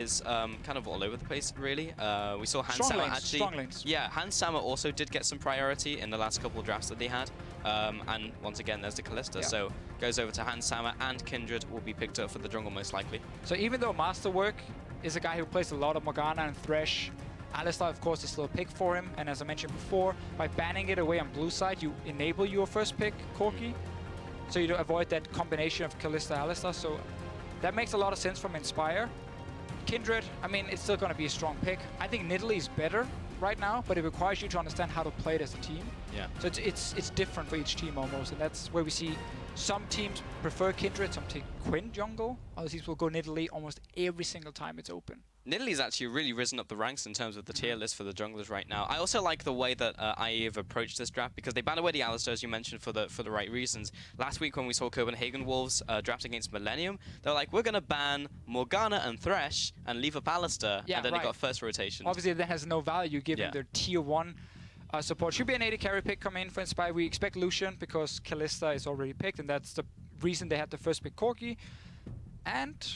is kind of all over the place, really. We saw Hans Strong Sammer lanes, actually. strong lanes. Yeah, Hans Sammer also did get some priority in the last couple of drafts that they had. And once again, there's the Kalista. Yeah. So goes over to Hans Sammer, and Kindred will be picked up for the jungle most likely. So even though Masterwork is a guy who plays a lot of Morgana and Thresh, Alistar, of course, is still a pick for him. And as I mentioned before, by banning it away on blue side, you enable your first pick, Corki. So you avoid that combination of Kalista Alistar. So that makes a lot of sense from Inspire. Kindred, I mean, it's still going to be a strong pick. I think Nidalee is better right now, but it requires you to understand how to play it as a team. Yeah. So it's different for each team almost, and that's where we see some teams prefer Kindred, some take Quinn jungle, other teams will go Nidalee almost every single time it's open. Nidalee's actually really risen up the ranks in terms of the tier list for the junglers right now. I also like the way that IE have approached this draft, because they banned away the Alistar, as you mentioned, for the right reasons. Last week when we saw Copenhagen Wolves draft against Millenium, they were like, we're going to ban Morgana and Thresh and leave up Alistar, and then they got first rotation. Obviously that has no value given their tier 1 support. Should be an 80 carry pick coming in for Inspire. We expect Lucian because Kalista is already picked, and that's the reason they had the first pick Corki. And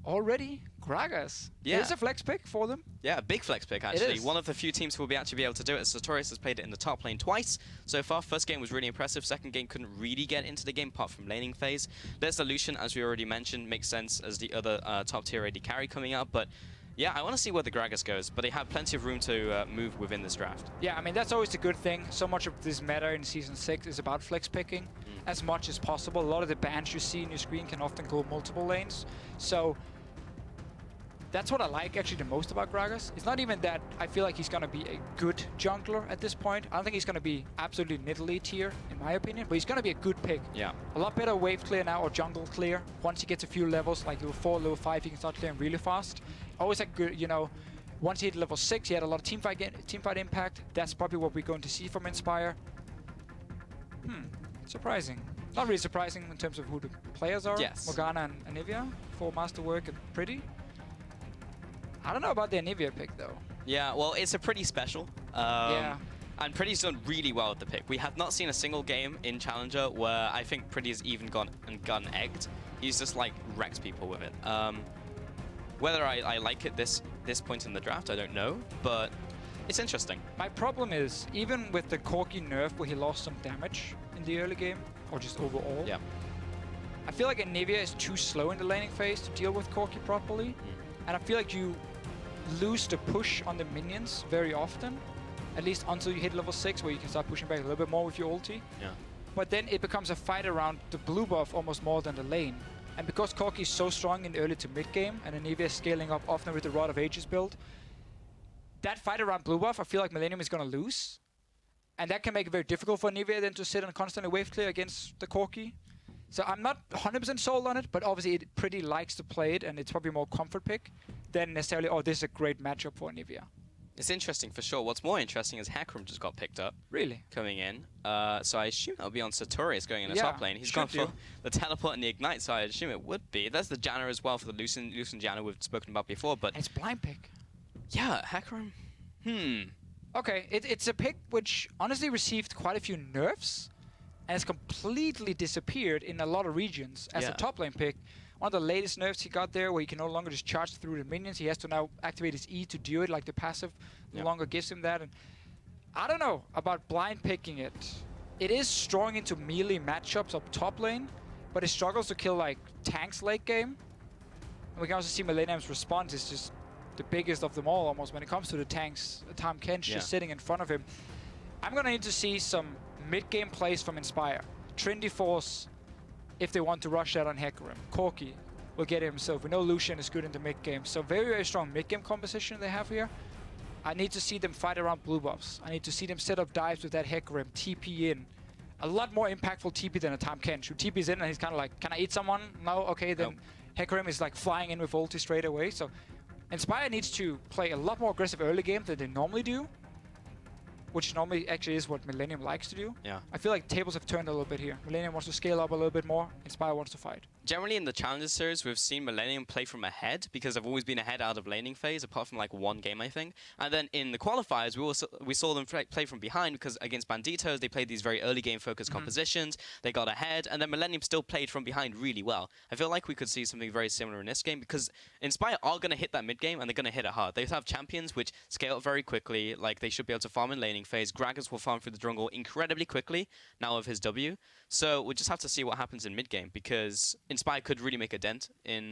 already Gragas. Yeah. It is a flex pick for them. Yeah, a big flex pick, actually. One of the few teams who will actually be able to do it. Sartorius has played it in the top lane twice so far. First game was really impressive. Second game couldn't really get into the game apart from laning phase. There's the Lucian, as we already mentioned. Makes sense as the other top tier AD carry coming out. But yeah, I want to see where the Gragas goes. But they have plenty of room to move within this draft. Yeah, I mean, that's always a good thing. So much of this meta in Season 6 is about flex picking as much as possible. A lot of the bans you see in your screen can often go multiple lanes. So that's what I like actually the most about Gragas. It's not even that I feel like he's going to be a good jungler at this point. I don't think he's going to be absolutely Nidalee tier, in my opinion, but he's going to be a good pick. Yeah. A lot better wave clear now, or jungle clear. Once he gets a few levels, like level 4, level 5, he can start clearing really fast. Always a good, you know, once he hit level 6, he had a lot of teamfight impact. That's probably what we're going to see from Inspire. Surprising. Not really surprising in terms of who the players are. Yes. Morgana and Anivia for Masterwork and Pretty. I don't know about the Anivia pick, though. Yeah, well, it's a Pretty special. Yeah. And Pretty's done really well with the pick. We have not seen a single game in Challenger where I think Pretty's even gone egged. He's just, like, wrecked people with it. Whether I like it this point in the draft, I don't know, but it's interesting. My problem is, even with the Corki nerf where he lost some damage in the early game, or just overall, I feel like Anivia is too slow in the laning phase to deal with Corki properly. And I feel like you lose the push on the minions very often, at least until you hit level 6, where you can start pushing back a little bit more with your ulti. Yeah. But then it becomes a fight around the blue buff almost more than the lane. And because Corki is so strong in the early to mid game, and Anivia is scaling up often with the Rod of Ages build, that fight around blue buff, I feel like Millenium is going to lose. And that can make it very difficult for Anivia then to sit and constantly wave clear against the Corki. So I'm not 100% sold on it, but obviously it pretty likes to play it, and it's probably more comfort pick than necessarily, oh, this is a great matchup for Anivia. It's interesting for sure. What's more interesting is Hecarim just got picked up. Really? Coming in. So I assume that'll be on Sartorius going in the top lane. He's gone for the teleport and the ignite, so I assume it would be. There's the Janna as well for the Lucian Janna we've spoken about before, but... And it's blind pick. Yeah, Hecarim. Okay, it's a pick which honestly received quite a few nerfs and has completely disappeared in a lot of regions as a top lane pick. One of the latest nerfs he got there, where he can no longer just charge through the minions. He has to now activate his E to do it, like the passive no longer gives him that. And I don't know about blind picking it. It is strong into melee matchups up top lane, but it struggles to kill like tanks late game. And we can also see Millenium's response is just the biggest of them all almost when it comes to the tanks. Tahm Kench just sitting in front of him. I'm going to need to see some mid-game plays from Inspire. Trinity Force, if they want to rush that on Hecarim. Corki will get it himself. We know Lucian is good in the mid-game. So very, very strong mid-game composition they have here. I need to see them fight around blue buffs. I need to see them set up dives with that Hecarim, TP in. A lot more impactful TP than a Tahm Kench, who TP's in and he's kind of like, can I eat someone? No? Okay, then Hecarim is like flying in with ulti straight away. So Inspire needs to play a lot more aggressive early game than they normally do, which normally actually is what Millenium likes to do. Yeah. I feel like tables have turned a little bit here. Millenium wants to scale up a little bit more. Inspire wants to fight. generally in the Challenger Series, we've seen Millenium play from ahead because they've always been ahead out of laning phase, apart from like one game, I think. And then in the qualifiers, we saw them play from behind because against Banditos, they played these very early game focused compositions. They got ahead, and then Millenium still played from behind really well. I feel like we could see something very similar in this game because Inspire are going to hit that mid game and they're going to hit it hard. They have champions which scale up very quickly. Like they should be able to farm in laning phase. Gragas will farm through the jungle incredibly quickly now of his W. So we'll just have to see what happens in mid game because Inspire could really make a dent in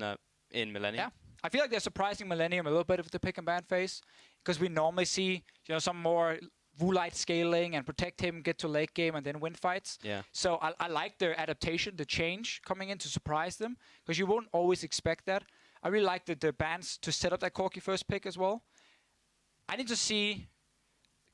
Millenium. Yeah, I feel like they're surprising Millenium a little bit with the pick and ban phase because we normally see some more Woolite scaling and protect him, get to late game, and then win fights. Yeah. So I like their adaptation, the change coming in to surprise them because you won't always expect that. I really like the bans to set up that Corki first pick as well. I need to see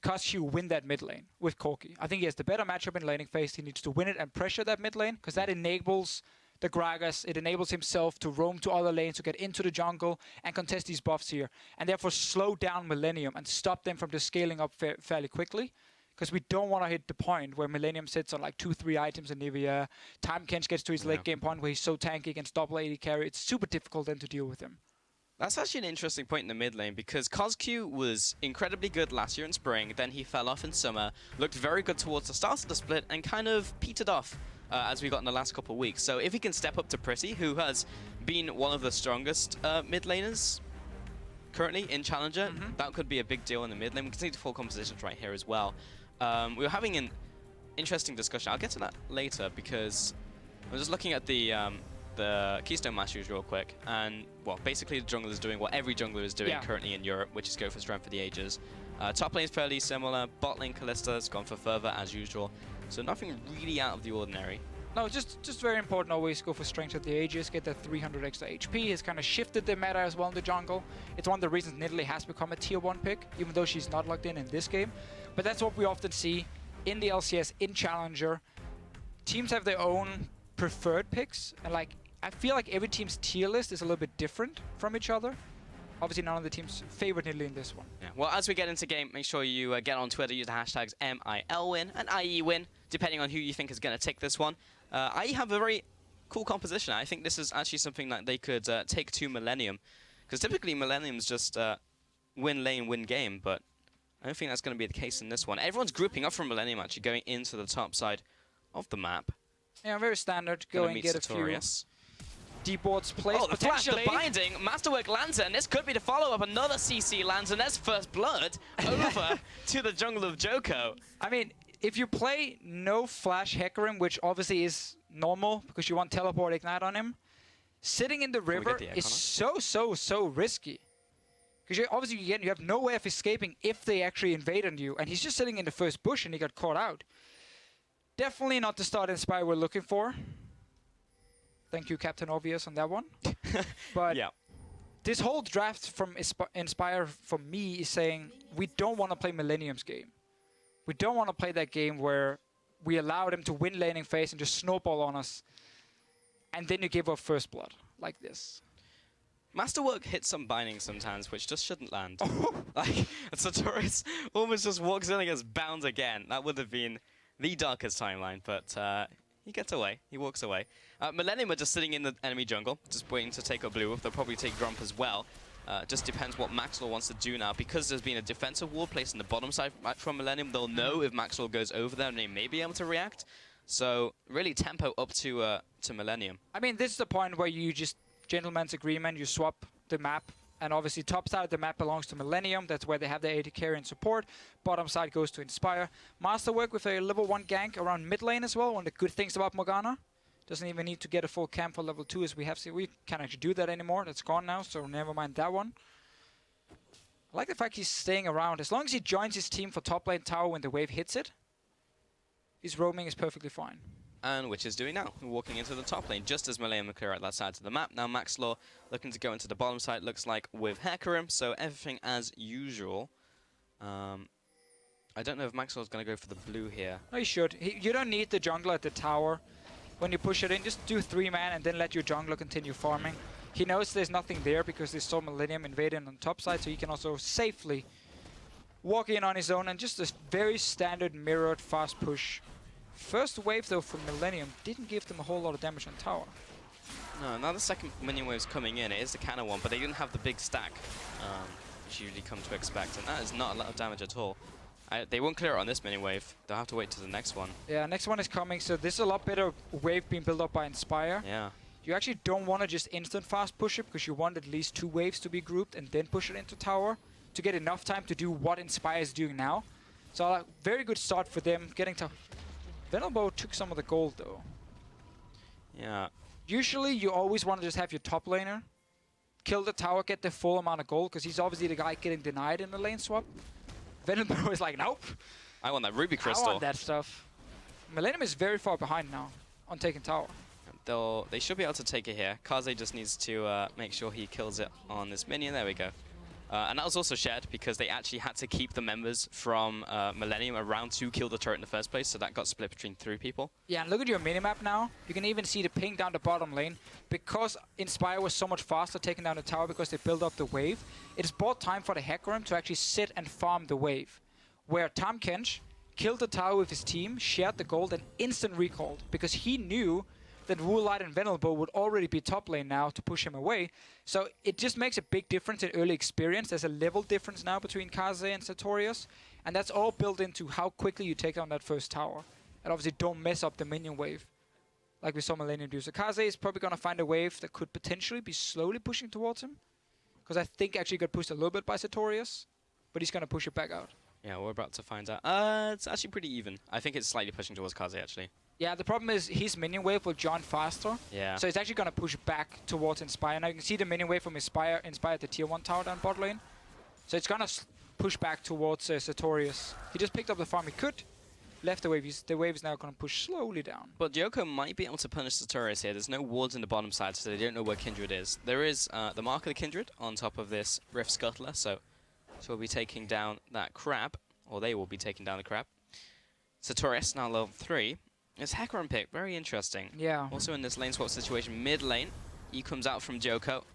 Coscu win that mid lane with Corki. I think he has the better matchup in laning phase. He needs to win it and pressure that mid lane because that enables the Gragas. It enables himself to roam to other lanes, to get into the jungle and contest these buffs here. And therefore slow down Millenium and stop them from just scaling up fairly quickly. Because we don't want to hit the point where Millenium sits on like 2-3 items in Nivea. Time Kench gets to his late game point where he's so tanky against double AD carry. It's super difficult then to deal with him. That's actually an interesting point in the mid lane because Coscu was incredibly good last year in spring, then he fell off in summer, looked very good towards the start of the split and kind of petered off as we got in the last couple of weeks. So if he can step up to Pretty, who has been one of the strongest mid laners currently in Challenger, that could be a big deal in the mid lane. We can see the full compositions right here as well. We were having an interesting discussion. I'll get to that later because I'm just looking at the Keystone Masters real quick, and well, basically the jungle is doing what every jungler is doing currently in Europe, which is go for strength for the ages. Top lane is fairly similar. Bot lane Kallista's gone for fervor as usual, so nothing really out of the ordinary. No, just very important always go for strength of the ages, get that 300 extra HP. Has kind of shifted the meta as well in the jungle. It's one of the reasons Nidalee has become a tier 1 pick, even though she's not locked in this game. But that's what we often see in the LCS, in Challenger. Teams have their own preferred picks, and like I feel like every team's tier list is a little bit different from each other. Obviously, none of the teams favored Nidalee in this one. Yeah. Well, as we get into game, make sure you get on Twitter, use the hashtags MILWin and IEWin, depending on who you think is going to take this one. IE have a very cool composition. I think this is actually something that they could take to Millenium, because typically Millennium's just win lane, win game, but I don't think that's going to be the case in this one. Everyone's grouping up from Millenium, actually, going into the top side of the map. Yeah, very standard. Go and get Sartorius. a few deep wards placed. Oh, the flash, the binding. Masterwork lands it, and this could be the follow-up. Another CC lands, and there's first blood over to the jungle of Joko. I mean, if you play no flash Hecarim, which obviously is normal because you want teleport ignite on him, sitting in the river is so risky. Because obviously you have no way of escaping if they actually invade on you, and he's just sitting in the first bush and he got caught out. Definitely not the start Inspire we're looking for. Thank you, Captain Obvious, on that one. But yeah, this whole draft from Inspire, for me, is saying we don't want to play Millennium's game. We don't want to play that game where we allow them to win laning phase and just snowball on us, and then you give up first blood like this. Masterwork hits some bindings sometimes, which just shouldn't land. Like, Sartorius almost just walks in and gets bound again. That would have been the darkest timeline, but he gets away. He walks away. Millenium are just sitting in the enemy jungle, just waiting to take a blue. They'll probably take Grump as well. Just depends what Maxwell wants to do now. Because there's been a defensive wall placed in the bottom side from Millenium, they'll know if Maxwell goes over there and they may be able to react. So really tempo up to Millenium. I mean, this is the point where you just gentleman's agreement, you swap the map, and obviously top side of the map belongs to Millenium. That's where they have the AD carry and support. Bottom side goes to Inspire. Masterwork with a level 1 gank around mid lane as well. One of the good things about Morgana. Doesn't even need to get a full camp for level 2 as we have seen. We can't actually do that anymore. That's gone now, so never mind that one. I like the fact he's staying around. As long as he joins his team for top lane tower when the wave hits it, his roaming is perfectly fine. And which is doing now, walking into the top lane, just as Millenium clear out that side of the map. Now Maxlaw looking to go into the bottom side, looks like with Hecarim, so everything as usual. I don't know if Maxwell's going to go for the blue here. No, he should. You don't need the jungler at the tower. When you push it in, just do 3-man and then let your jungler continue farming. He knows there's nothing there because they saw Millenium invading on top side, so he can also safely walk in on his own, and just a very standard mirrored fast push. First wave though from Millenium didn't give them a whole lot of damage on tower. No, now the second minion wave's coming in. It is the cannon one, but they didn't have the big stack, which you usually come to expect, and that is not a lot of damage at all. They won't clear it on this minion wave. They'll have to wait till the next one. Yeah, next one is coming, so this is a lot better wave being built up by Inspire. Yeah. You actually don't want to just instant fast push it, because you want at least 2 waves to be grouped and then push it into tower to get enough time to do what Inspire is doing now. So a very good start for them getting to... Venerable took some of the gold though. Yeah. Usually you always want to just have your top laner kill the tower, get the full amount of gold, because he's obviously the guy getting denied in the lane swap. Venerable is like, nope. I want that ruby crystal. I want that stuff. Millenium is very far behind now on taking tower. They should be able to take it here. Kaze just needs to make sure he kills it on this minion. There we go. And that was also shared because they actually had to keep the members from Millenium around to kill the turret in the first place, so that got split between 3 people. Yeah, and look at your minimap now. You can even see the ping down the bottom lane. Because Inspire was so much faster taking down the tower because they built up the wave, it's bought time for the Hecarim to actually sit and farm the wave. Where Tahm Kench killed the tower with his team, shared the gold, and instant recalled because he knew that Woolite and Venerable would already be top lane now to push him away. So it just makes a big difference in early experience. There's a level difference now between Kaze and Sartorius, and that's all built into how quickly you take down that first tower. And obviously don't mess up the minion wave, like we saw Millenium do. So Kaze is probably going to find a wave that could potentially be slowly pushing towards him, because I think actually got pushed a little bit by Sartorius, but he's going to push it back out. Yeah, we're about to find out. It's actually pretty even. I think it's slightly pushing towards Kaze, actually. Yeah, the problem is his minion wave will join faster. Yeah. So it's actually going to push back towards Inspire. Now you can see the minion wave from Inspire at the tier 1 tower down bot lane. So it's going to push back towards Sartorius. He just picked up the farm he could, left the wave. The wave is now going to push slowly down. But Yoko might be able to punish Sartorius here. There's no wards in the bottom side, so they don't know where Kindred is. There is the mark of the Kindred on top of this Rift Scuttler, so we'll be taking down that crab, or they will be taking down the crab. Sartorius now level 3. It's Hecarim pick, very interesting. Yeah. Also in this lane swap situation, mid lane, he comes out from Joko,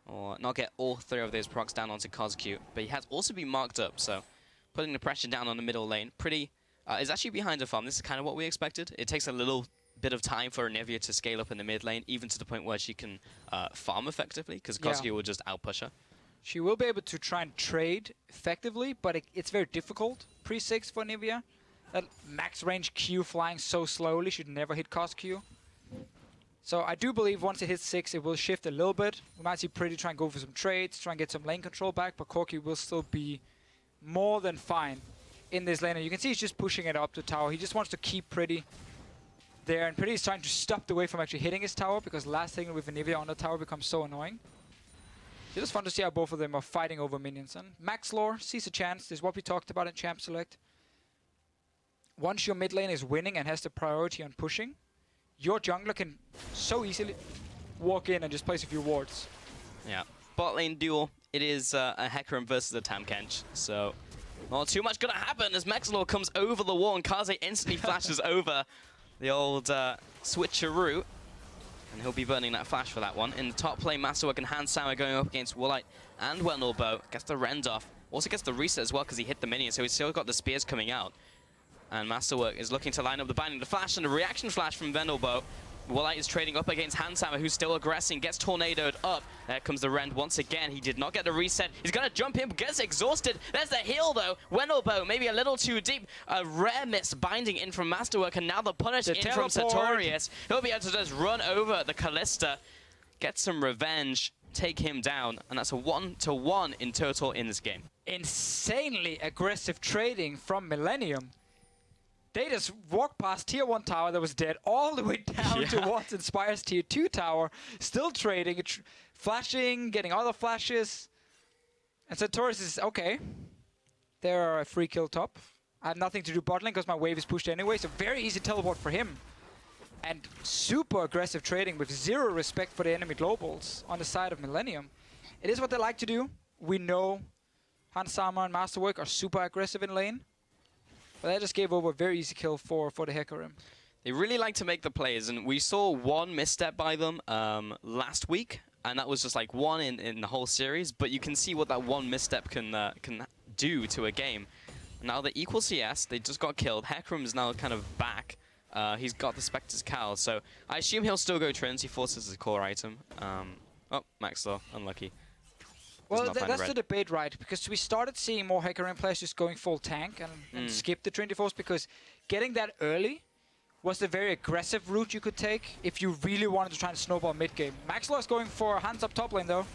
or not get all 3 of those procs down onto Cosq, but he has also been marked up, so putting the pressure down on the middle lane, pretty, is actually behind the farm. This is kind of what we expected. It takes a little bit of time for Anivia to scale up in the mid lane, even to the point where she can farm effectively, because Cosq will just outpush her. She will be able to try and trade effectively, but it's very difficult pre-6 for Anivia. That max range Q flying so slowly should never hit Cosq. So I do believe once it hits 6, it will shift a little bit. We might see Pretty try and go for some trades, try and get some lane control back, but Corki will still be more than fine in this lane. And you can see he's just pushing it up to tower. He just wants to keep Pretty there, and Pretty is trying to stop the wave from actually hitting his tower, because last thing with Anivia on the tower becomes so annoying. It's just fun to see how both of them are fighting over minions. And Max Lore sees a chance. This is what we talked about in Champ Select. Once your mid lane is winning and has the priority on pushing, your jungler can so easily walk in and just place a few wards. Yeah. Bot lane duel. It is a Hecarim versus a Tahm Kench. So not too much gonna happen as Mexlor comes over the wall and Kaze instantly flashes over the old switcheroo. And he'll be burning that flash for that one. In the top lane, Masterwork and Handsama going up against Woolite and Wendelbo. Gets the rend off. Also gets the reset as well because he hit the minion, so he's still got the spears coming out. And Masterwork is looking to line up the binding, the flash, and the reaction flash from Vendelbo. Woolite is trading up against Handsama, who's still aggressing, gets tornadoed up. There comes the rend once again. He did not get the reset. He's going to jump in, gets exhausted. There's the heal, though. Wendelbo, maybe a little too deep. A rare miss binding in from Masterwork, and now the punish in from Sartorius. He'll be able to just run over the Callista, get some revenge, take him down, and that's a 1-to-1 in total in this game. Insanely aggressive trading from Millenium. They just walked past tier 1 tower that was dead all the way down towards Inspire's tier 2 tower, still trading, flashing, getting other flashes. And Sartorius is, okay, they're a free kill top. I have nothing to do bot lane because my wave is pushed anyway, so very easy teleport for him. And super aggressive trading with 0 respect for the enemy globals on the side of Millenium. It is what they like to do. We know Handsama and Masterwork are super aggressive in lane. But that just gave over a very easy kill for the Hecarim. They really like to make the plays, and we saw one misstep by them last week, and that was just like one in the whole series. But you can see what that one misstep can do to a game. Now they equal CS, they just got killed. Hecarim is now kind of back. He's got the Spectre's Cowl, so I assume he'll still go Trinity Force as his core item. Oh, Maxwell, unlucky. Well, that's the debate, right? Because we started seeing more Hecarim players just going full tank and skip the Trinity Force, because getting that early was the very aggressive route you could take if you really wanted to try and snowball mid-game. Maxwell is going for hands up top lane, though.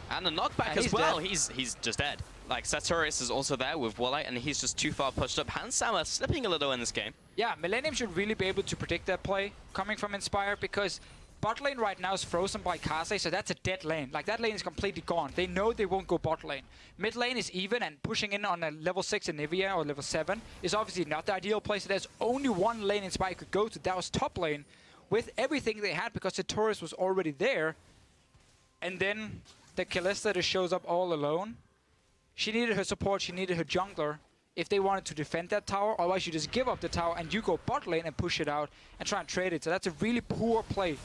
And a knockback as well. He's just dead. Like, Sartorius is also there with Wallite, and he's just too far pushed up. Hansama slipping a little in this game. Yeah, Millenium should really be able to predict that play coming from Inspire, because bot lane right now is frozen by Kaze, so that's a dead lane. Like, that lane is completely gone. They know they won't go bot lane. Mid lane is even, and pushing in on a level 6 Anivia or level 7 is obviously not the ideal place. So there's only one lane Inspire could go to. That was top lane with everything they had, because Sartorius was already there. And then the Kalista just shows up all alone. She needed her support, she needed her jungler if they wanted to defend that tower. Otherwise, you just give up the tower and you go bot lane and push it out and try and trade it. So that's a really poor play.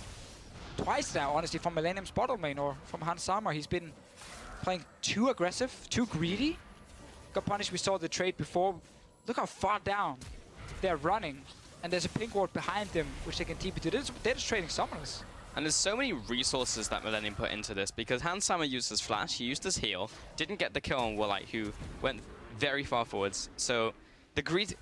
Twice now, honestly, from Millenium's bottom lane or from Hansama. He's been playing too aggressive, too greedy. Got punished, we saw the trade before. Look how far down they're running. And there's a pink ward behind them, which they can TP to. They're just trading summoners. And there's so many resources that Millenium put into this, because Hansama used his flash, he used his heal, didn't get the kill on Wallite, who went very far forwards. So the greed,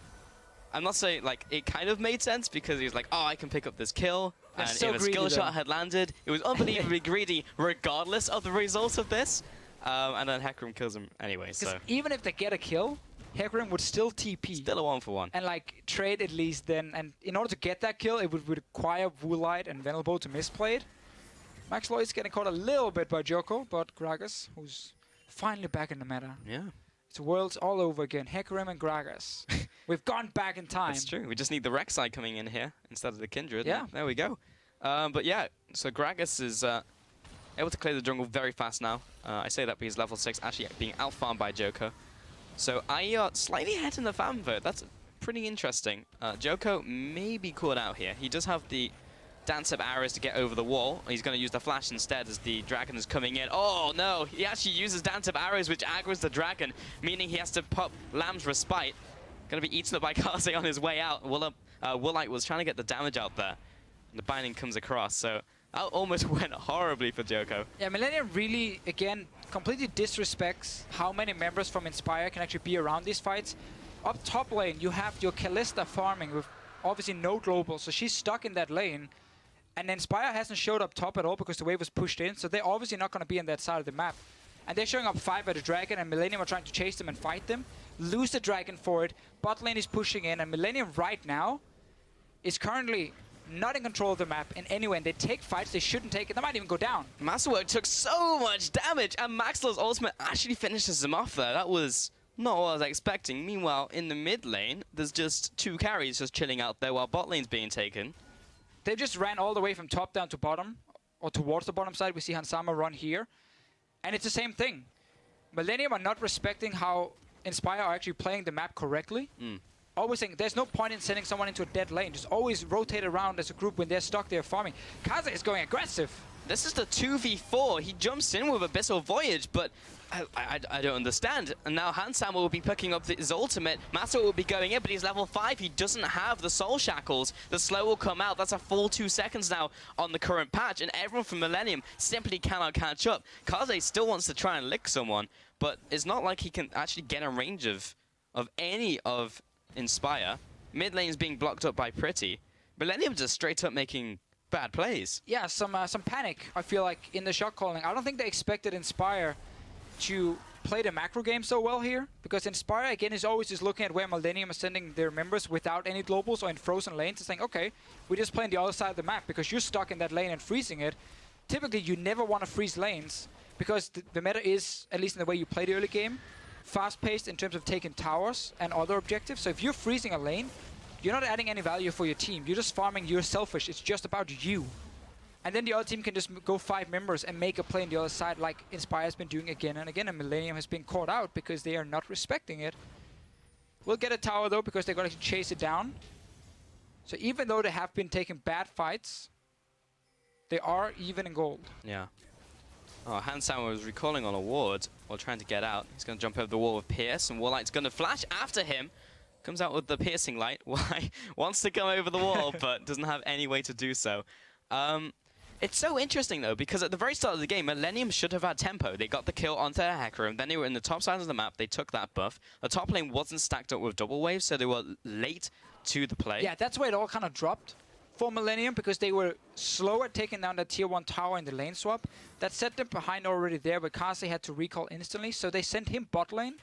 I'm not saying, like, it kind of made sense, because he was like, oh, I can pick up this kill. And so if a skill shot had landed, it was unbelievably greedy, regardless of the result of this. And then Hecarim kills him anyway, so. Even if they get a kill, Hecarim would still TP. Still a 1-for-1. And like trade at least then. And in order to get that kill, it would require Woolite and Venerable to misplay it. Max Lloyd's getting caught a little bit by Joko, but Gragas, who's finally back in the meta. Yeah. It's worlds all over again. Hecarim and Gragas. We've gone back in time. That's true. We just need the Rek'Sai coming in here instead of the Kindred. Yeah. There we go. But yeah, so Gragas is able to clear the jungle very fast now. I say that because level 6 actually being out-farmed by Joko. So IER slightly ahead in the farm vote. That's pretty interesting. Joko may be caught out here. He does have the dance-up arrows to get over the wall. He's going to use the flash instead as the dragon is coming in. Oh no, he actually uses dance-up arrows, which aggroes the dragon, meaning he has to pop Lamb's Respite. Going to be eaten up by Kaze on his way out. Woolite was trying to get the damage out there. And the binding comes across, so that almost went horribly for Joko. Yeah, Millenium really, again, completely disrespects how many members from Inspire can actually be around these fights. Up top lane, you have your Kalista farming with obviously no global, so she's stuck in that lane. And Inspire hasn't showed up top at all because the wave was pushed in, so they're obviously not going to be on that side of the map. And they're showing up 5 at a dragon, and Millenium are trying to chase them and fight them. Lose the dragon for it. Bot lane is pushing in, and Millenium right now is currently not in control of the map in any way, and they take fights they shouldn't take, and they might even go down. Masterwork took so much damage, and Maxwell's ultimate actually finishes him off there. That was not what I was expecting. Meanwhile, in the mid lane, there's just 2 carries just chilling out there while bot lane's being taken. They just ran all the way from top down to bottom, or towards the bottom side. We see Hansama run here, and it's the same thing. Millenium are not respecting how Inspire are actually playing the map correctly. Always saying there's no point in sending someone into a dead lane. Just always rotate around as a group. When they're stuck, they're farming. Kaze is going aggressive. This is the 2v4. He jumps in with Abyssal Voyage, but I don't understand. And now Hansama will be picking up his ultimate. Master will be going in, but he's level 5. He doesn't have the Soul Shackles. The slow will come out. That's a full 2 seconds now on the current patch, and everyone from Millenium simply cannot catch up. Kaze still wants to try and lick someone, but it's not like he can actually get a range of any of Inspire. Mid lane is being blocked up by Pretty. Millenium just straight up making bad plays. Yeah, some panic, I feel like, in the shot calling. I don't think they expected Inspire to play the macro game so well here, because Inspire, again, is always just looking at where Millenium is sending their members without any globals or in frozen lanes and saying, okay, we're just playing the other side of the map because you're stuck in that lane and freezing it. Typically, you never want to freeze lanes because the meta is, at least in the way you play the early game, fast-paced in terms of taking towers and other objectives. So if you're freezing a lane, you're not adding any value for your team. You're just farming, you're selfish. It's just about you. And then the other team can just go 5 members and make a play on the other side like Inspire has been doing again and again. And Millenium has been caught out because they are not respecting it. We'll get a tower though because they're going to chase it down. So even though they have been taking bad fights, they are even in gold. Yeah. Oh, Hansama was recalling on a ward while trying to get out. He's going to jump over the wall with Pierce, and Warlight's going to flash after him. Comes out with the piercing light. Why? Wants to come over the wall, but doesn't have any way to do so. It's so interesting, though, because at the very start of the game, Millenium should have had tempo. They got the kill onto their hacker room, then they were in the top side of the map, they took that buff. The top lane wasn't stacked up with double waves, so they were late to the play. Yeah, that's where it all kind of dropped for Millenium, because they were slow at taking down that tier 1 tower in the lane swap. That set them behind already there, but Kaze had to recall instantly, so they sent him bot lane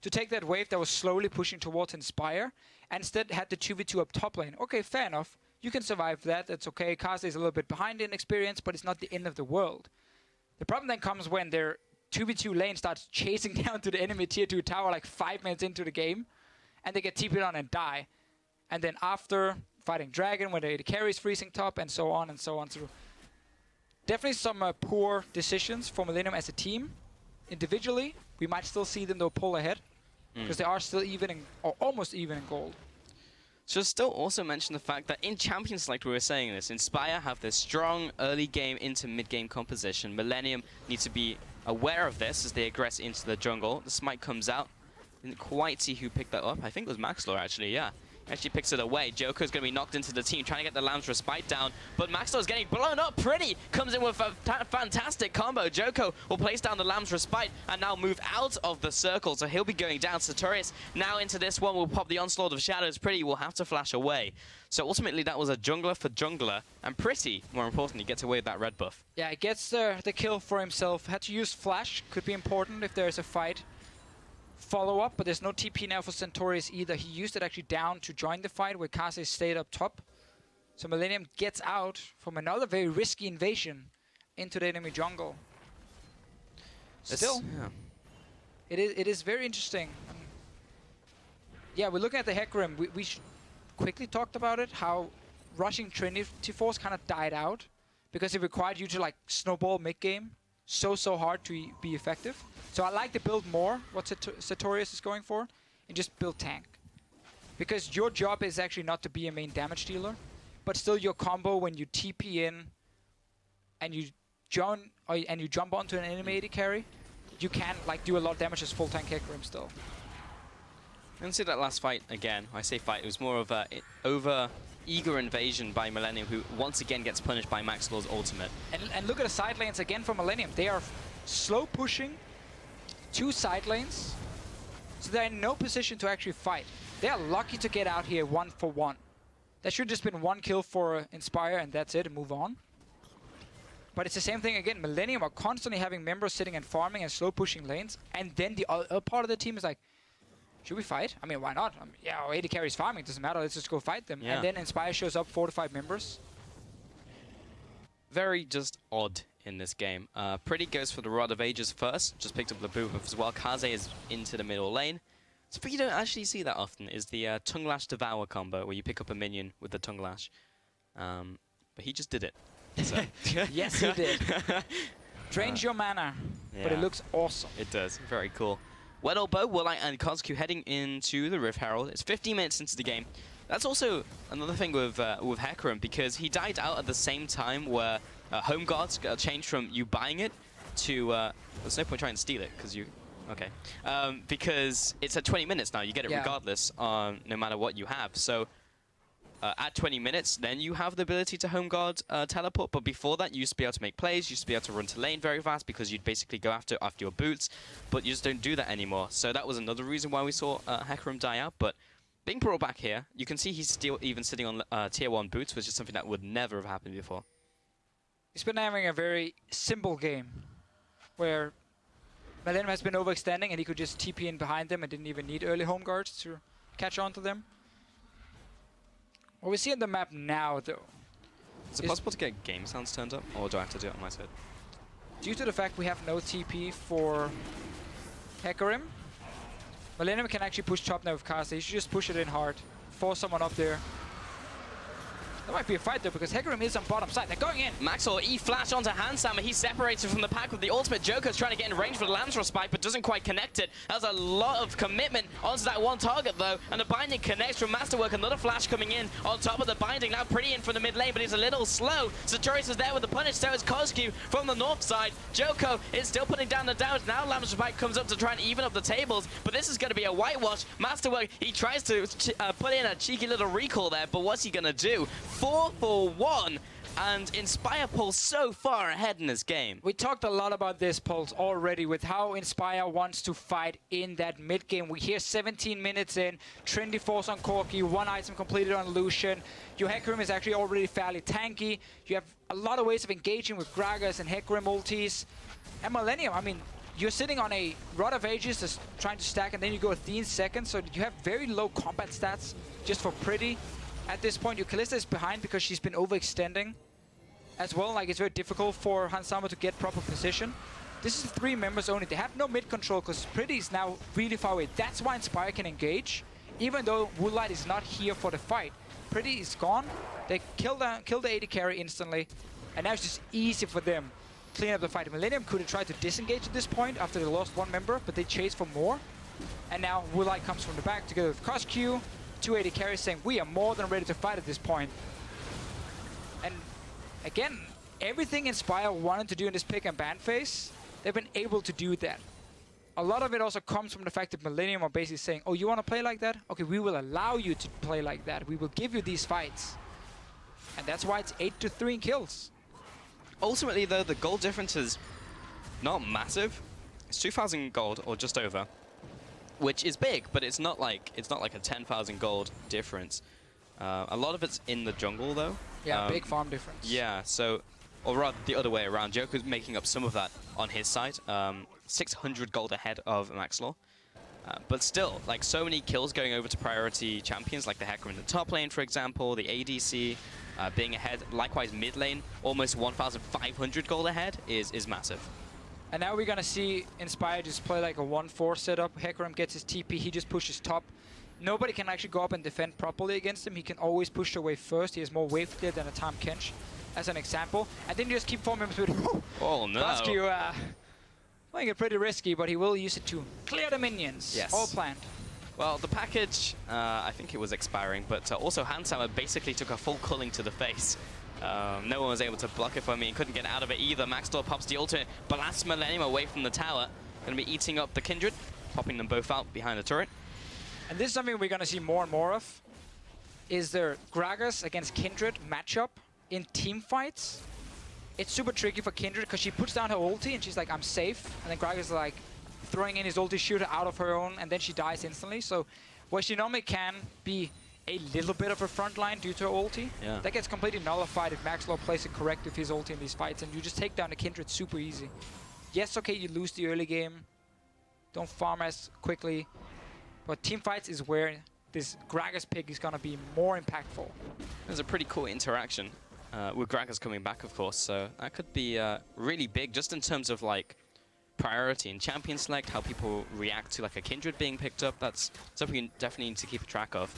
to take that wave that was slowly pushing towards Inspire, and instead had the 2v2 up top lane. Okay, fair enough. You can survive that, that's okay. Kaze is a little bit behind in experience, but it's not the end of the world. The problem then comes when their 2v2 lane starts chasing down to the enemy tier 2 tower like 5 minutes into the game, and they get TP'd on and die. And then after fighting Dragon, when the carries freezing top, and so on and so on. So definitely some poor decisions for Millenium as a team. Individually, we might still see them though pull ahead, because they are still even in, or almost even in gold. Should still also mention the fact that in Champions Select, we were saying this, Inspire have this strong early game into mid-game composition. Millenium need to be aware of this as they aggress into the jungle. The smite comes out. Didn't quite see who picked that up. I think it was Maxlor, actually, yeah. Actually picks it away. Joker's going to be knocked into the team, trying to get the Lamb's Respite down, but Maxlor's getting blown up pretty. Comes in with a fantastic combo. Joko will place down the Lamb's Respite and now move out of the circle, so he'll be going down. Sartorius now into this one will pop the Onslaught of Shadows. Pretty will have to flash away. So ultimately that was a jungler for jungler, and Pretty, more importantly, gets away with that red buff. Yeah, he gets the kill for himself. Had to use flash, could be important if there's a fight. Follow up, but there's no TP now for Centaurus either. He used it actually down to join the fight where Kaze stayed up top. So Millenium gets out from another very risky invasion into the enemy jungle. Still, yeah. It is very interesting. Yeah, we're looking at the Hecarim. We quickly talked about it, how rushing Trinity Force kind of died out because it required you to like snowball mid-game so hard to be effective. So I like to build more what Sartorius is going for, and just build tank. Because your job is actually not to be a main damage dealer, but still your combo when you TP in and you jump onto an enemy AD carry, you can like do a lot of damage as full tank Hecarim still. And see that last fight again. I say fight, it was more of a over-eager invasion by Millenium, who once again gets punished by Maxlor's ultimate. And look at the side lanes again for Millenium. They are slow pushing 2 side lanes, so they're in no position to actually fight. They are lucky to get out here 1-for-1. That should have just been 1 kill for Inspire, and that's it, and move on. But it's the same thing again. Millenium are constantly having members sitting and farming and slow pushing lanes, and then the other part of the team is like, should we fight? I mean, why not? I mean, yeah, our AD carries farming, doesn't matter, let's just go fight them. Yeah. And then Inspire shows up 4 to 5 members. Very just odd in this game. Pretty goes for the Rod of Ages first, just picked up the boot buff as well. Kaze is into the middle lane. Something you don't actually see that often is the Tongue Lash Devour combo, where you pick up a minion with the Tongue Lash. But he just did it. So. Yes, he did. Drains your mana, but it looks awesome. It does. Very cool. Weddle Bow, Woolite, and Coscu heading into the Rift Herald. It's 15 minutes into the game. That's also another thing with Hecarim, because he died out at the same time where Home Guards got changed from you buying it to... there's no point trying to steal it, because you... Okay. Because it's at 20 minutes now. You get it regardless, no matter what you have. So at 20 minutes, then you have the ability to Home Guard teleport. But before that, you used to be able to make plays. You used to be able to run to lane very fast because you'd basically go after your boots. But you just don't do that anymore. So that was another reason why we saw Hecarim die out. But being brought back here, you can see he's still even sitting on tier 1 boots, which is something that would never have happened before. He's been having a very simple game where Millenium has been overextending and he could just TP in behind them and didn't even need early home guards to catch on to them. What we see on the map now, though... Is it possible to get game sounds turned up, or do I have to do it on my side? Due to the fact we have no TP for Hecarim, Millenium can actually push top now with Kaze. He should just push it in hard, force someone up there. There might be a fight though, because Hecarim is on bottom side. They're going in. Maxwell E-flash onto Handsammer. He's separated from the pack with the ultimate. Joker's trying to get in range for the Lancer spike, but doesn't quite connect it. That's a lot of commitment onto that one target though. And the binding connects from Masterwork. Another flash coming in on top of the binding. Now Pretty in from the mid lane, but he's a little slow. Sartorius is there with the punish. So is Kozku from the north side. Joko is still putting down the damage. Now Lancer spike comes up to try and even up the tables, but this is going to be a whitewash. Masterwork, he tries to put in a cheeky little recall there, but what's he going to do? 4 for 1, and Inspire pulls so far ahead in this game. We talked a lot about this, Pulse, already, with how Inspire wants to fight in that mid game. We hear 17 minutes in, Trinity Force on Corki, 1 item completed on Lucian. Your Hecarim is actually already fairly tanky. You have a lot of ways of engaging with Gragas and Hecarim ultis. And Millenium, I mean, you're sitting on a Rod of Ages just trying to stack, and then you go Athene second, so you have very low combat stats just for Pretty. At this point, your Kalista is behind because she's been overextending as well. Like, it's very difficult for Handsammer to get proper position. This is 3 members only. They have no mid control because Pretty is now really far away. That's why Inspire can engage, even though Woodlight is not here for the fight. Pretty is gone. They kill the AD carry instantly, and now it's just easy for them clean up the fight. Millenium could have tried to disengage at this point after they lost 1 member, but they chased for more. And now Woodlight comes from the back together with Kozku. 280 carries saying we are more than ready to fight at this point. And again, everything Inspire wanted to do in this pick and ban phase, they've been able to do that. A lot of it also comes from the fact that Millenium are basically saying, oh, you want to play like that? Okay, we will allow you to play like that. We will give you these fights. And that's why it's 8-3 in kills. Ultimately though, the gold difference is not massive. It's 2,000 gold or just over, which is big, but it's not like a 10,000 gold difference. A lot of it's in the jungle though. Yeah, big farm difference. Yeah, so, or rather the other way around. Joker's making up some of that on his side. 600 gold ahead of Maxlaw. But still, like, so many kills going over to priority champions like the Hecarim in the top lane, for example, the ADC being ahead. Likewise, mid lane, almost 1,500 gold ahead is massive. And now we're gonna see Inspire just play like a 1-4 setup. Hecarim gets his TP, he just pushes top. Nobody can actually go up and defend properly against him. He can always push away first. He has more wave clear than a Tahm Kench, as an example. And then you just keep 4 members with oh no. Kozku, playing it pretty risky, but he will use it to clear the minions. Yes. All planned. Well, the package, I think it was expiring, but also Handsammer basically took a full culling to the face. No one was able to block it for me and couldn't get out of it either. Maxtor pops the ultimate, blasts Millenium away from the tower. Going to be eating up the Kindred, popping them both out behind the turret. And this is something we're going to see more and more of, is their Gragas against Kindred matchup in team fights. It's super tricky for Kindred because she puts down her ulti and she's like, I'm safe. And then Gragas is like throwing in his ulti shooter out of her own, and then she dies instantly. So where she normally can be a little bit of a front line due to her ulti, that gets completely nullified if Maxlaw plays it correct with his ulti in these fights, and you just take down the Kindred super easy. Yes, okay, you lose the early game, don't farm as quickly, but team fights is where this Gragas pick is going to be more impactful. There's a pretty cool interaction with Gragas coming back, of course, so that could be really big just in terms of like priority in champion select, how people react to like a Kindred being picked up. That's something you definitely need to keep track of.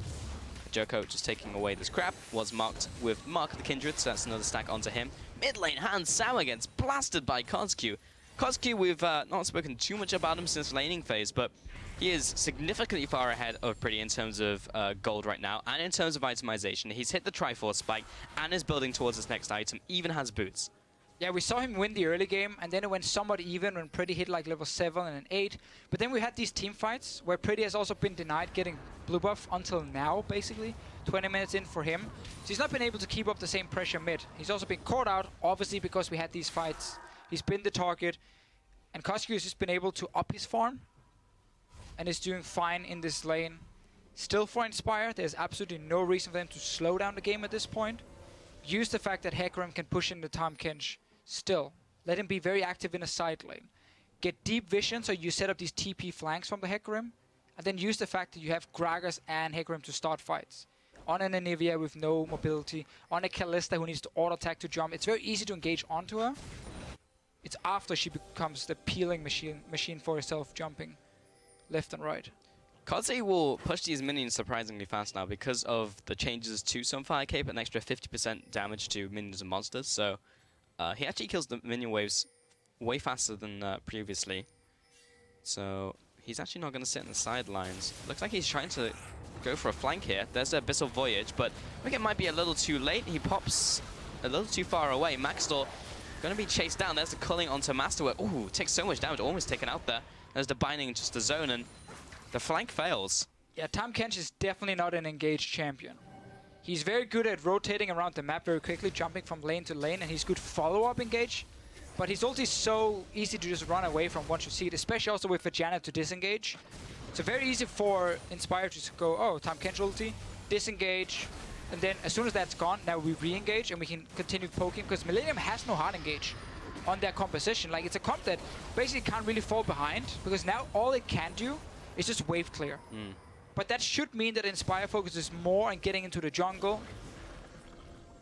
Joko just taking away this crap was marked with Mark of the Kindred, so that's another stack onto him. Mid lane, Handsammer gets blasted by Kozku. Kozku, we've not spoken too much about him since laning phase, but he is significantly far ahead of Pretty in terms of gold right now, and in terms of itemization. He's hit the Triforce spike and is building towards his next item, even has boots. Yeah, we saw him win the early game, and then it went somewhat even when Pretty hit like level 7 and an 8. But then we had these team fights where Pretty has also been denied getting blue buff until now, basically. 20 minutes in for him. So he's not been able to keep up the same pressure mid. He's also been caught out, obviously, because we had these fights. He's been the target, and Kozku has just been able to up his farm, and is doing fine in this lane. Still for Inspire, there's absolutely no reason for them to slow down the game at this point. Use the fact that Hecarim can push in the Tahm Kench. Still, let him be very active in a side lane. Get deep vision so you set up these TP flanks from the Hecarim, and then use the fact that you have Gragas and Hecarim to start fights. On an Anivia with no mobility, on a Kalista who needs to auto-attack to jump. It's very easy to engage onto her. It's after she becomes the peeling machine for herself, jumping left and right. Kaze will push these minions surprisingly fast now because of the changes to Senpai Cape, an extra 50% damage to minions and monsters. So he actually kills the minion waves way faster than previously. So he's actually not going to sit in the sidelines. Looks like he's trying to go for a flank here. There's the Abyssal Voyage, but I think it might be a little too late. He pops a little too far away. Maxtor going to be chased down. There's the culling onto Masterwork. Ooh, takes so much damage, almost taken out there. There's the binding into just the zone, and the flank fails. Yeah, Tahm Kench is definitely not an engaged champion. He's very good at rotating around the map very quickly, jumping from lane to lane, and he's good follow-up engage. But his ulti is so easy to just run away from once you see it, especially also with Vajana to disengage. So very easy for Inspire to just go, oh, Tahm Kench ulti, disengage, and then as soon as that's gone, now we re-engage and we can continue poking, because Millenium has no hard engage on their composition. Like, it's a comp that basically can't really fall behind, because now all it can do is just wave clear. But that should mean that Inspire focuses more on getting into the jungle,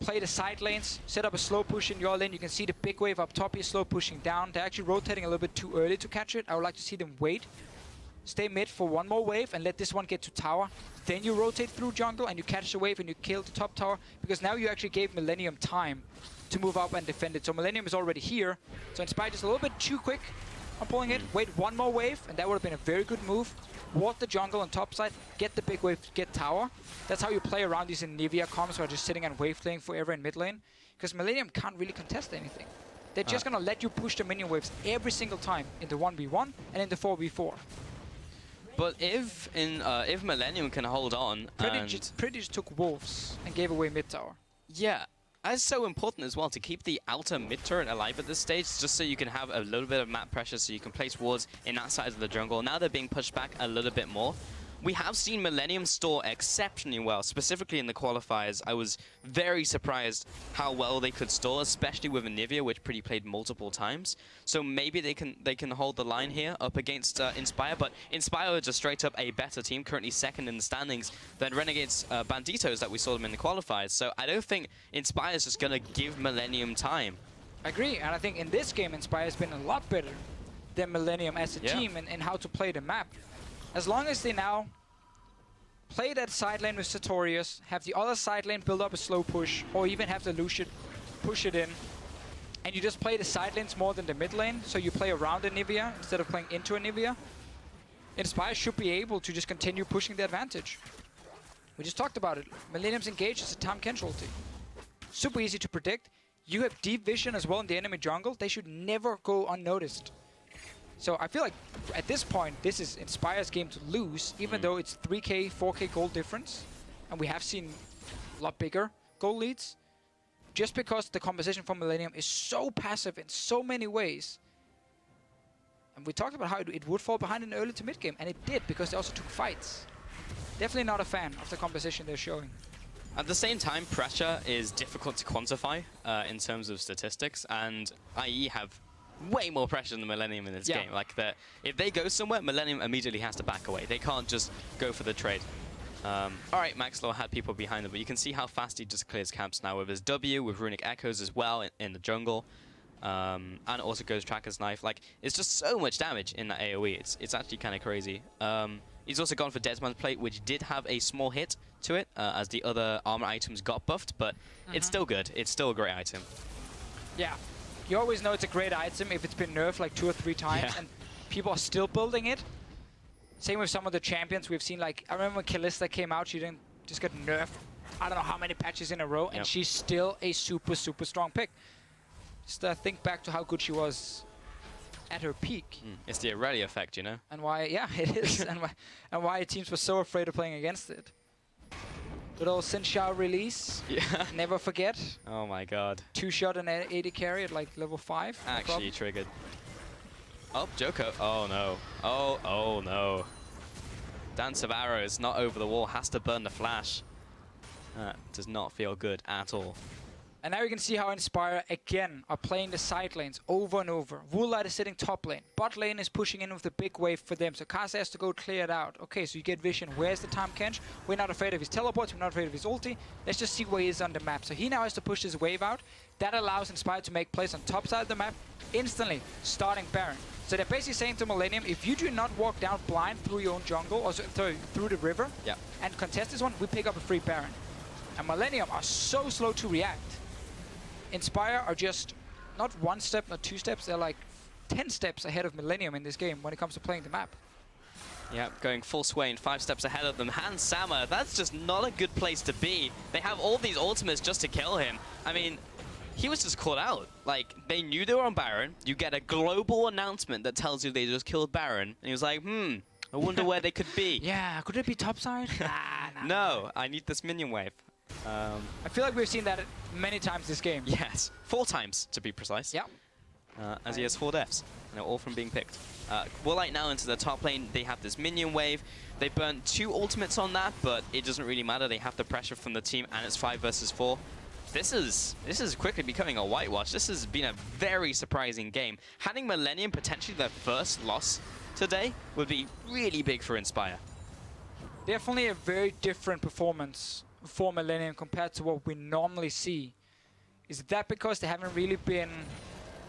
play the side lanes, set up a slow push in your lane. You can see the big wave up top here, slow pushing down. They're actually rotating a little bit too early to catch it. I would like to see them wait, stay mid for one more wave, and let this one get to tower. Then you rotate through jungle, and you catch the wave, and you kill the top tower, because now you actually gave Millenium time to move up and defend it. So Millenium is already here. So Inspire just a little bit too quick on pulling it. Wait one more wave, and that would have been a very good move. Walk the jungle on top side, get the big wave, get tower. That's how you play around these Nivea comms who are just sitting and wave playing forever in mid lane. Because Millenium can't really contest anything. They're just gonna let you push the minion waves every single time in the 1v1 and in the 4v4. But if Millenium can hold on, Pretty just took wolves and gave away mid tower. Yeah. That's so important as well, to keep the outer mid turret alive at this stage, just so you can have a little bit of map pressure, so you can place wards in that side of the jungle. Now they're being pushed back a little bit more. We have seen Millenium store exceptionally well, specifically in the qualifiers. I was very surprised how well they could store, especially with Nivea, which Pretty played multiple times. So maybe they can hold the line here up against Inspire, but Inspire are just straight up a better team, currently second in the standings than Renegades Banditos that we saw them in the qualifiers. So I don't think Inspire is just going to give Millenium time. I agree, and I think in this game Inspire has been a lot better than Millenium as a team in how to play the map. As long as they now play that side lane with Sartorius, have the other side lane build up a slow push, or even have the Lucian push it in, and you just play the side lanes more than the mid lane, so you play around a Nivea instead of playing into a Nivea, Inspire should be able to just continue pushing the advantage. We just talked about it. Millenium's engaged as a Tahm Kench ulti. Super easy to predict. You have deep vision as well in the enemy jungle. They should never go unnoticed. So I feel like at this point, this is Inspire's game to lose, even though it's 3k, 4k goal difference. And we have seen a lot bigger goal leads. Just because the composition from Millenium is so passive in so many ways. And we talked about how it would fall behind in the early to mid game. And it did, because they also took fights. Definitely not a fan of the composition they're showing. At the same time, pressure is difficult to quantify in terms of statistics. And IE have way more pressure than Millenium in this game. Like, if they go somewhere, Millenium immediately has to back away. They can't just go for the trade. Alright, Maxlaw had people behind him, but you can see how fast he just clears camps now with his W, with Runic Echoes as well in the jungle. And also goes Tracker's Knife. Like, it's just so much damage in that AoE. It's actually kind of crazy. He's also gone for Deadman's Plate, which did have a small hit to it, as the other armor items got buffed, but it's still good. It's still a great item. Yeah. You always know it's a great item if it's been nerfed like 2 or 3 times and people are still building it. Same with some of the champions we've seen. Like, I remember when Kalista came out, she just got nerfed I don't know how many patches in a row, and she's still a super, super strong pick. Just think back to how good she was at her peak. It's the Aurelia effect, you know? And why, it is. and why teams were so afraid of playing against it. Good old Xin Xiao release. Yeah. Never forget. Oh my god. 2-shot and 80 carry at like level 5. Actually triggered. Oh, Joko. Oh no. Oh no. Dance of Arrows, not over the wall, has to burn the flash. That does not feel good at all. And now you can see how Inspire, again, are playing the side lanes over and over. Woolite is sitting top lane. Bot lane is pushing in with the big wave for them. So Kasa has to go clear it out. Okay, so you get vision. Where's the Tahm Kench? We're not afraid of his teleports. We're not afraid of his ulti. Let's just see where he is on the map. So he now has to push his wave out, that allows Inspire to make plays on top side of the map instantly, starting Baron. So they're basically saying to Millenium, if you do not walk down blind through your own jungle, or through the river, and contest this one, we pick up a free Baron. And Millenium are so slow to react. Inspire are just not 1 step, not 2 steps, they're like 10 steps ahead of Millenium in this game when it comes to playing the map. Yeah, going full sway and 5 steps ahead of them. Hans Sammer, that's just not a good place to be. They have all these ultimates just to kill him. I mean, he was just caught out. Like, they knew they were on Baron. You get a global announcement that tells you they just killed Baron. And he was like, I wonder where they could be. Yeah, could it be topside? Nah. No, I need this minion wave. I feel like we've seen that many times this game. Yes, 4 times to be precise. Yeah. As he has 4 deaths. And they're all from being picked. Warlight now into the top lane. They have this minion wave. They burnt 2 ultimates on that, but it doesn't really matter. They have the pressure from the team, and it's 5 versus 4. This is quickly becoming a whitewash. This has been a very surprising game. Handing Millenium potentially their first loss today would be really big for Inspire. Definitely a very different performance for Millenium compared to what we normally see. Is that because they haven't really been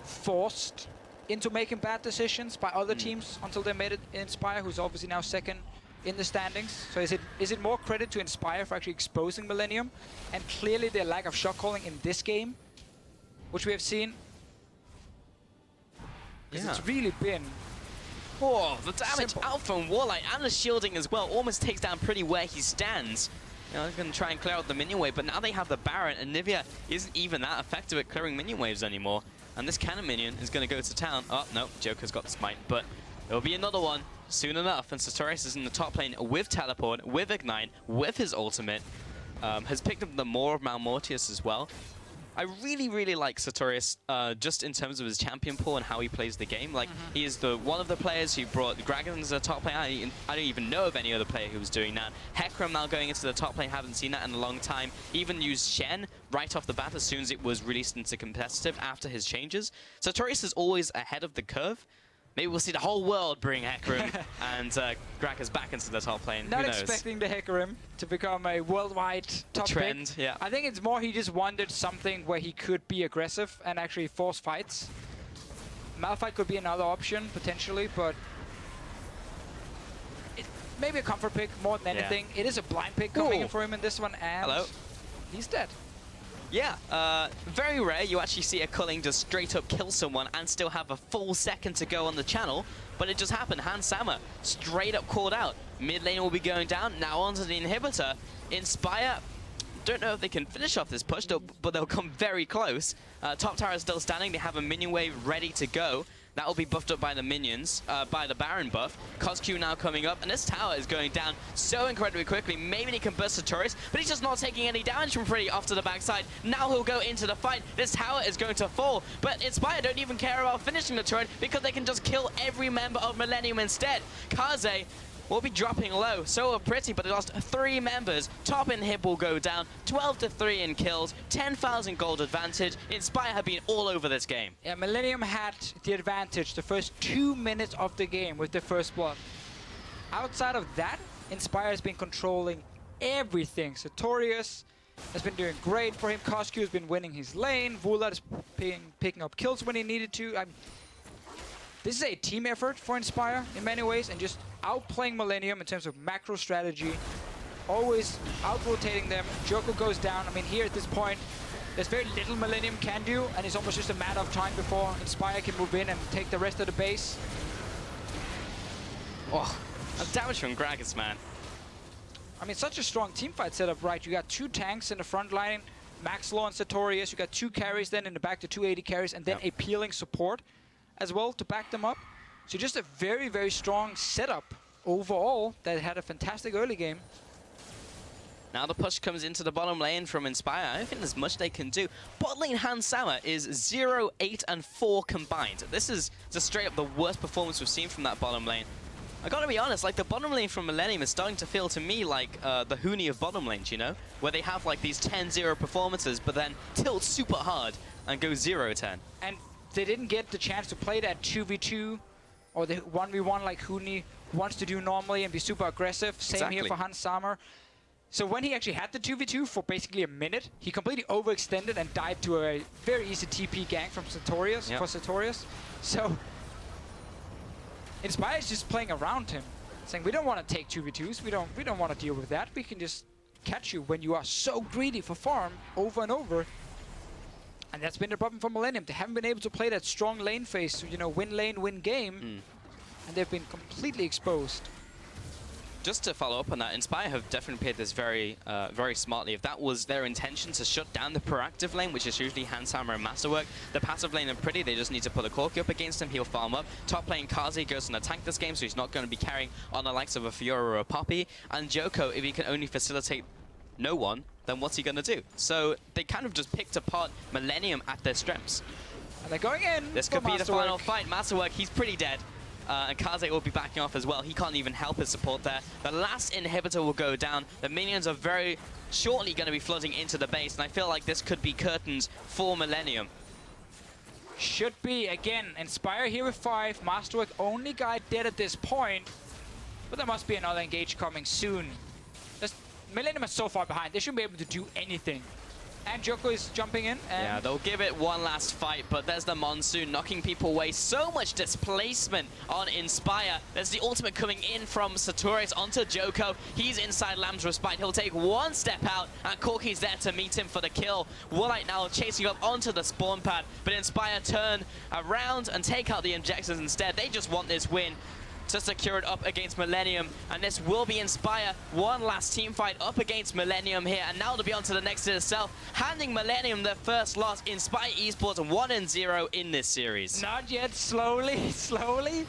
forced into making bad decisions by other teams until they made it Inspire, who's obviously now second in the standings? So is it more credit to Inspire for actually exposing Millenium and clearly their lack of shot calling in this game, which we have seen? Because it's really been the damage out from Warlight and the shielding as well almost takes down Pretty where he stands. You know, they're going to try and clear out the minion wave, but now they have the Baron, and Nivea isn't even that effective at clearing minion waves anymore. And this cannon minion is going to go to town. Oh, no, Joker's got the smite, but there'll be another one soon enough. And Sartorius is in the top lane with Teleport, with Ignite, with his ultimate. Has picked up the Maw of Malmortius as well. I really, really like Sartorius just in terms of his champion pool and how he plays the game. Like, he is one of the players who brought Gragan as a top lane. I don't even know of any other player who was doing that. Hecarim now going into the top lane, haven't seen that in a long time. Even used Shen right off the bat as soon as it was released into competitive after his changes. Sartorius is always ahead of the curve. Maybe we'll see the whole world bring Hecarim and Gragas back into the top lane. Not expecting the Hecarim to become a worldwide top trend, pick. Yeah. I think it's more he just wanted something where he could be aggressive and actually force fights. Malphite could be another option, potentially, but maybe a comfort pick more than anything. It is a blind pick coming in for him in this one, and he's dead. Yeah, very rare you actually see a culling just straight up kill someone and still have a full second to go on the channel, but it just happened. Hans Sammer straight up called out. Mid lane will be going down, now onto the inhibitor. Inspire, don't know if they can finish off this push, but they'll come very close. Top tower is still standing, they have a minion wave ready to go. That will be buffed up by the minions, by the Baron buff. CosQ now coming up, and this tower is going down so incredibly quickly. Maybe he can burst Sartorius, but he's just not taking any damage from Pretty off to the backside. Now he'll go into the fight. This tower is going to fall, but Inspire don't even care about finishing the turret because they can just kill every member of Millenium instead. Kaze will be dropping low, so will Pretty, but he lost 3 members. Top inhib will go down, 12-3 in kills, 10,000 gold advantage. Inspire have been all over this game. Yeah, Millenium had the advantage the first 2 minutes of the game with the first blood. Outside of that, Inspire has been controlling everything. Sartorius has been doing great for him. CosQ has been winning his lane. Vulat is picking up kills when he needed to. This is a team effort for Inspire in many ways, and just outplaying Millenium in terms of macro strategy, always out-rotating them. Joker goes down. I mean, here at this point, there's very little Millenium can do, and it's almost just a matter of time before Inspire can move in and take the rest of the base. Oh, that's damage from Gragas, man. I mean, such a strong teamfight setup, right? You got 2 tanks in the front line, Max Law and Sartorius. You got 2 carries then in the back to 280 carries, and then a peeling support as well to back them up. So just a very, very strong setup overall that had a fantastic early game. Now the push comes into the bottom lane from Inspire. I don't think there's much they can do. Bot lane Hans Sammer is 0, 8, and 4 combined. This is just straight up the worst performance we've seen from that bottom lane. I gotta be honest, like the bottom lane from Millenium is starting to feel to me like the Huni of bottom lanes, you know? Where they have like these 10-0 performances, but then tilt super hard and go 0-10. And they didn't get the chance to play that 2v2 or the 1v1 like Huni wants to do normally and be super aggressive. Same here for Hans Sammer. So when he actually had the 2v2 for basically a minute, he completely overextended and died to a very easy TP gank from Sartorius, for Sartorius. So Inspire is just playing around him, saying we don't want to take 2v2s, we don't want to deal with that. We can just catch you when you are so greedy for farm over and over. And that's been the problem for Millenium. They haven't been able to play that strong lane phase, so, you know, win lane, win game. And they've been completely exposed. Just to follow up on that, Inspire have definitely played this very smartly. If that was their intention to shut down the proactive lane, which is usually Handshammer and Masterwork, the passive lane are pretty. They just need to put a Corki up against him. He'll farm up. Top lane Kazi goes on a tank this game, so he's not going to be carrying on the likes of a Fiora or a Poppy. And Joko, if he can only facilitate no one, then what's he going to do? So they kind of just picked apart Millenium at their strengths. And they're going in. This could be the final fight. Masterwork, he's pretty dead. And Kaze will be backing off as well. He can't even help his support there. The last inhibitor will go down. The minions are very shortly going to be flooding into the base, and I feel like this could be curtains for Millenium. Should be. Again, Inspire here with 5. Masterwork only guy dead at this point. But there must be another engage coming soon. Millenium is so far behind. They shouldn't be able to do anything. And Joko is jumping in. And yeah, they'll give it one last fight, but there's the Monsoon knocking people away. So much displacement on Inspire. There's the ultimate coming in from Sartorius onto Joko. He's inside Lamb's Respite. He'll take one step out, and Corki's there to meet him for the kill. Warlight now chasing up onto the spawn pad, but Inspire turn around and take out the injectors instead. They just want this win to secure it up against Millenium, and this will be Inspire. One last team fight up against Millenium here, and now to be on to the next in itself, handing Millenium their first loss. Inspire eSports 1-0 in this series. Not yet. Slowly, slowly.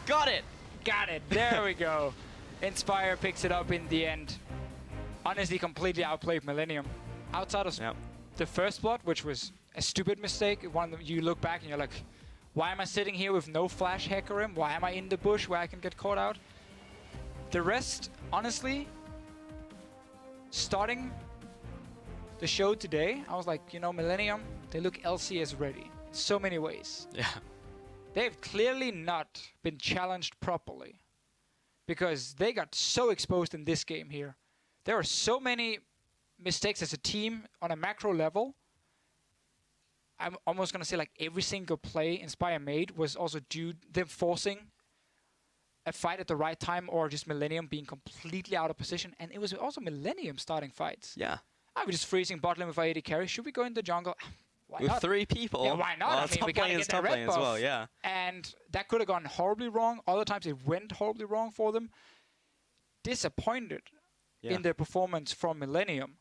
Got it. Got it. There we go. Inspire picks it up in the end. Honestly, completely outplayed Millenium. Outside of the first blood, which was a stupid mistake. One that you look back and you're like, why am I sitting here with no flash Hecarim? Why am I in the bush where I can get caught out? The rest, honestly, starting the show today, I was like, you know, Millenium, they look LCS ready in so many ways. Yeah. They've clearly not been challenged properly because they got so exposed in this game here. There are so many mistakes as a team on a macro level. I'm almost going to say like every single play Inspire made was also due to them forcing a fight at the right time or just Millenium being completely out of position. And it was also Millenium starting fights. Yeah. I was just freezing bot lane with our AD carry. Should we go in the jungle? Why with not? 3 people? Yeah, why not? Well, I mean, we got to get that red buff. As well, yeah. And that could have gone horribly wrong. Other times it went horribly wrong for them. Disappointed in their performance from Millenium.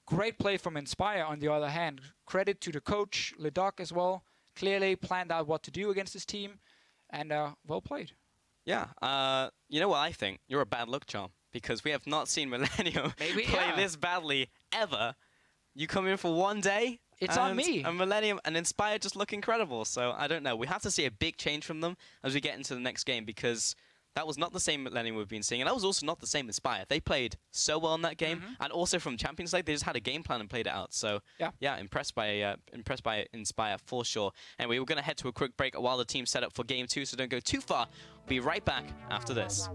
Great play from Inspire, on the other hand. Credit to the coach, Ledoc as well. Clearly planned out what to do against this team, and well played. Yeah, you know what I think? You're a bad luck charm, because we have not seen Millenium play this badly ever. You come in for one day, it's on me. And Millenium and Inspire just look incredible, so I don't know. We have to see a big change from them as we get into the next game, because that was not the same Millenium we've been seeing, and that was also not the same Inspire. They played so well in that game, and also from Champions League, they just had a game plan and played it out. So yeah, impressed by Inspire for sure. And we're going to head to a quick break while the team's set up for Game 2, so don't go too far. We'll be right back after this.